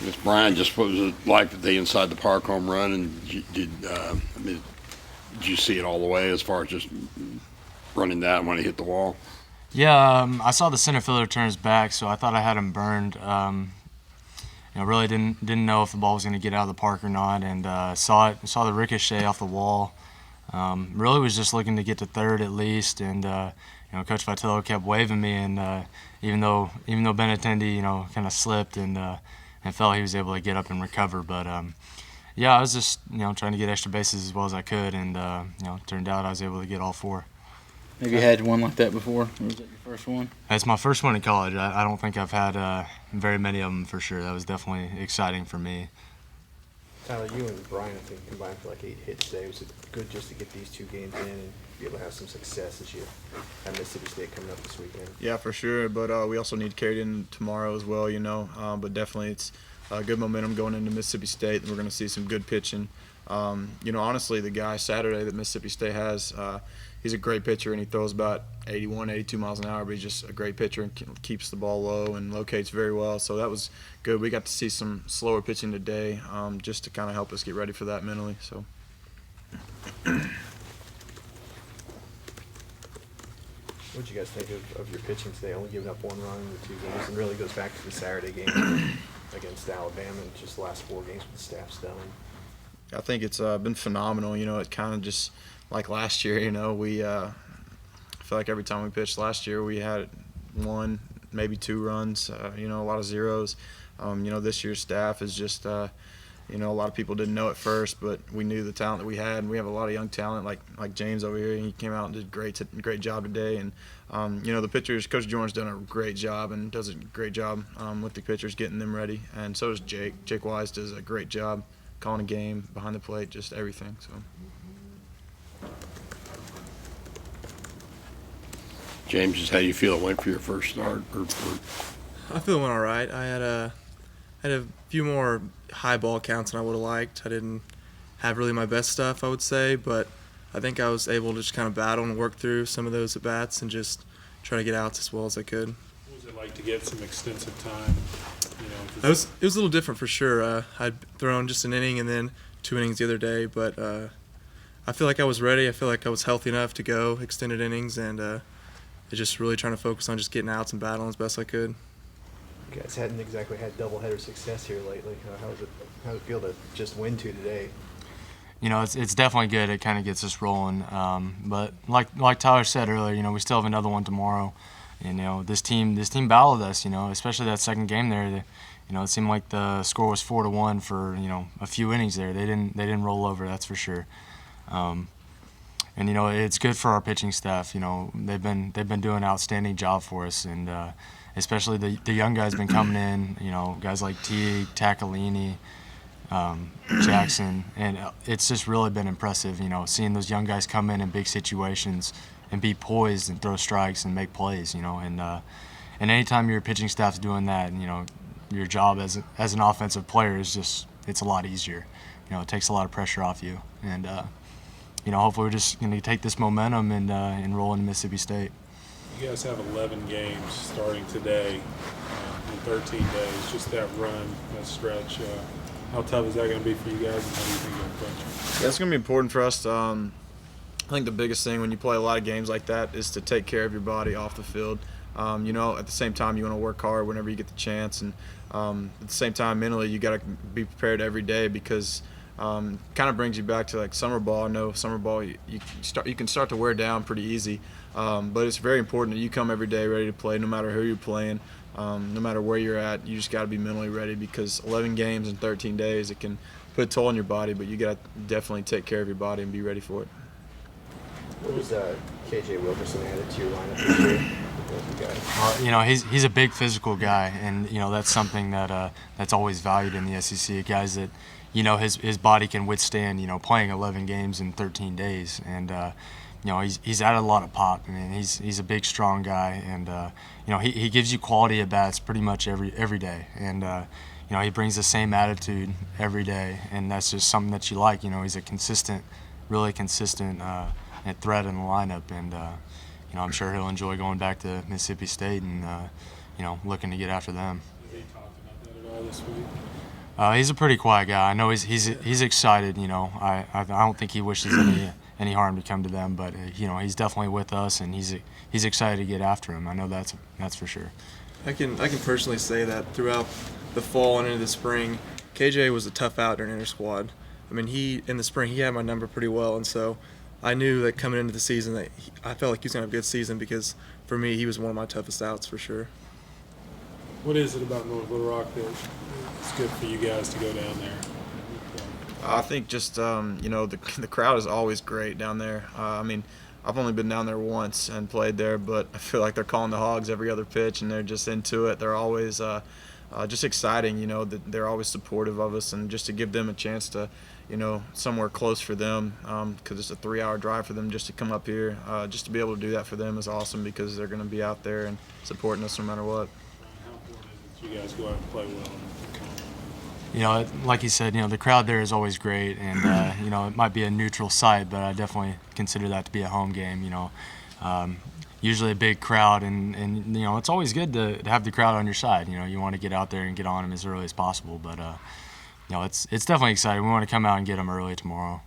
Miss Brian, just what was it like the inside the park home run, and did did you see it all the way as far as just running that when it hit the wall? Yeah, I saw the center fielder turn his back, so I thought I had him burned. Really didn't know if the ball was going to get out of the park or not, and saw the ricochet off the wall. Really was just looking to get to third at least, and Coach Vitello kept waving me, and even though Benintendi kind of slipped and fell, he was able to get up and recover. But yeah, I was just trying to get extra bases as well as I could, and turned out I was able to get all four. Have you had one like that before? Or was that your first one? It's my first one in college. I don't think I've had very many of them for sure. That was definitely exciting for me. Tyler, you and Brian, I think, combined for like 8 hits today. Was it good just to get these 2 games in and be able to have some success as you have Mississippi State coming up this weekend? Yeah, for sure. But we also need to carry it in tomorrow as well, But definitely it's good momentum going into Mississippi State, and we're going to see some good pitching. Honestly, the guy Saturday that Mississippi State has, he's a great pitcher, and he throws about 81, 82 miles an hour, but he's just a great pitcher and keeps the ball low and locates very well. So that was good. We got to see some slower pitching today just to kind of help us get ready for that mentally. So. What did you guys think of your pitching today? Only giving up 1 run in the 2 games, and really goes back to the Saturday game against Alabama and just the last 4 games with the staff's done. I think it's been phenomenal. It kind of just like last year. We I feel like every time we pitched last year, we had 1, maybe 2 runs. A lot of zeros. This year's staff is just. A lot of people didn't know at first, but we knew the talent that we had, and we have a lot of young talent like James over here. He came out and did great job today, and the pitchers, Coach Jordan's done a great job and does a great job with the pitchers, getting them ready, and so does Jake. Jake Wise does a great job calling a game, behind the plate, just everything. So. James, just how you feel it went for your first start? I feel it went all right. I had a few more high ball counts than I would have liked. I didn't have really my best stuff, I would say, but I think I was able to just kind of battle and work through some of those at-bats and just try to get outs as well as I could. What was it like to get some extensive time? It was a little different for sure. I'd thrown just an inning and then 2 innings the other day, but I feel like I was ready. I feel like I was healthy enough to go extended innings, and just really trying to focus on just getting outs and battling as best I could. You guys hadn't exactly had doubleheader success here lately. How does it feel to just win 2 today? It's definitely good. It kind of gets us rolling. But like Tyler said earlier, we still have another one tomorrow. And this team battled us. Especially that second game there. It seemed like the score was 4-1 for a few innings there. They didn't roll over, that's for sure. And it's good for our pitching staff. They've been doing an outstanding job for us, and especially the young guys been coming in. Guys like Teague, Taccolini, Jackson, and it's just really been impressive. Seeing those young guys come in big situations and be poised and throw strikes and make plays. And anytime your pitching staff's doing that, your job as an offensive player is it's a lot easier. It takes a lot of pressure off you, and hopefully we're just going to take this momentum and roll into Mississippi State. You guys have 11 games starting today in 13 days. Just that run, that stretch. How tough is that going to be for you guys, and how do you think you'll approach it? Yeah, it's going to be important for us. I think the biggest thing when you play a lot of games like that is to take care of your body off the field. At the same time, you want to work hard whenever you get the chance, and at the same time, mentally, you got to be prepared every day because kind of brings you back to like summer ball. I know summer ball you can start to wear down pretty easy, but it's very important that you come every day ready to play, no matter who you're playing, no matter where you're at. You just got to be mentally ready because 11 games in 13 days, it can put a toll on your body, but you got to definitely take care of your body and be ready for it. What was KJ Wilkerson added to your lineup this year? Well, he's a big physical guy, and that's something that's always valued in the SEC. Guys that his body can withstand playing 11 games in 13 days, and he's added a lot of pop. I mean, he's a big, strong guy, and he gives you quality at bats pretty much every day, and he brings the same attitude every day, and that's just something that you like. He's a really consistent threat in the lineup, and I'm sure he'll enjoy going back to Mississippi State and looking to get after them. Have they talked about that at all this week? He's a pretty quiet guy. I know he's excited. You know, I don't think he wishes any harm to come to them, but you know, he's definitely with us, and he's excited to get after him. I know that's for sure. I can personally say that throughout the fall and into the spring, KJ was a tough out during inter squad. I mean, in the spring he had my number pretty well, and so I knew that coming into the season that I felt like he was gonna have a good season because for me he was one of my toughest outs for sure. What is it about North Little Rock that it's good for you guys to go down there? I think just you know, the crowd is always great down there. I mean, I've only been down there once and played there, but I feel like they're calling the Hogs every other pitch, and they're just into it. They're always just exciting, you know, that they're always supportive of us, and just to give them a chance to, you know, somewhere close for them, because it's a 3-hour drive for them just to come up here. Just to be able to do that for them is awesome because they're going to be out there and supporting us no matter what. How important is it that you guys go out and play well? You know, like you said, you know, the crowd there is always great, and you know, it might be a neutral site, but I definitely consider that to be a home game. You know, usually a big crowd, and you know, it's always good to have the crowd on your side. You know, you want to get out there and get on them as early as possible, but you know, it's definitely exciting. We want to come out and get them early tomorrow.